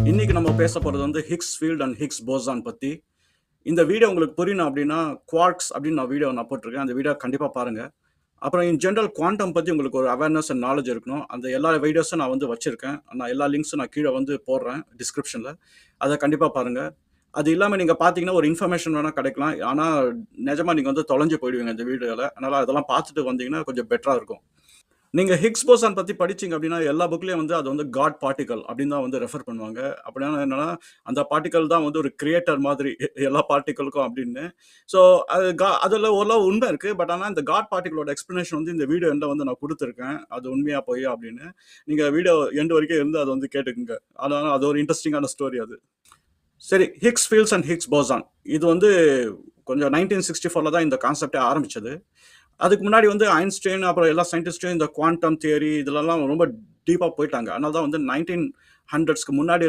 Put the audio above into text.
இன்னைக்கு நம்ம பேச போறது வந்து Hicks field and Hicks boson பத்தி. இந்த வீடியோ உங்களுக்கு புரியணும் அப்படின்னா, குவார்க்ஸ் அப்படின்னு நான் போட்டிருக்கேன். அந்த வீடியோ கண்டிப்பா பாருங்க. அப்புறம் இன் ஜெனரல் குவாண்டம் பத்தி உங்களுக்கு ஒரு அவேர்னஸ் அண்ட் நாலேட்ஜ் இருக்கணும். அந்த எல்லா வீடியோஸும் நான் வந்து வச்சிருக்கேன். எல்லா லிங்க்ஸும் நான் கீழ வந்து போடுறேன் டிஸ்கிரிப்ஷன்ல. அத கண்டிப்பா பாருங்க. அது இல்லாம நீங்க பார்த்தீங்கன்னா, ஒரு இன்ஃபர்மேஷன் வேணா கிடைக்கலாம். ஆனா, நிஜமா நீங்க வந்து தொலைஞ்சு போயிடுவீங்க இந்த வீடியோல. அதனால அதெல்லாம் பார்த்துட்டு வந்தீங்கன்னா கொஞ்சம் பெட்டரா இருக்கும். நீங்க ஹிக்ஸ் போசான் பத்தி படிச்சீங்க அப்படின்னா, எல்லா புக்லயும் வந்து அது வந்து காட் பார்ட்டிகிள் அப்படின்னு தான் வந்து ரெஃபர் பண்ணுவாங்க. அப்படின்னா என்னன்னா, அந்த பார்ட்டிகிள் தான் வந்து ஒரு கிரியேட்டர் மாதிரி எல்லா பார்ட்டிகிள்க்கும் அப்படின்னு. ஸோ அது அதுல ஓரளவு உண்மை இருக்கு. பட் ஆனா இந்த காட் பார்ட்டிகிளோட எக்ஸ்ப்ளனேஷன் வந்து இந்த வீடியோ எண்ட்ல வந்து நான் குடுத்துருக்கேன். அது உண்மையா பொய்யா அப்படின்னு. நீங்க வீடியோ எண்ட் வரைக்கும் இருந்து அத வந்து கேட்டுக்கங்க. அதனால அது ஒரு இன்ட்ரஸ்டிங்கான ஸ்டோரி அது. சரி, Hicks fields and Hicks boson. இது வந்து கொஞ்சம் 1964ல தான் இந்த கான்செப்ட்டே ஆரம்பிச்சது. அதுக்கு முன்னாடி வந்து ஐன்ஸ்டீன் அப்புறம் எல்லா சயின்டிஸ்டும் இந்த குவாண்டம் தியரி இதுலலாம் ரொம்ப டீப்பா போயிட்டாங்க. அதனால தான் வந்து 1900ஸ்க்கு முன்னாடி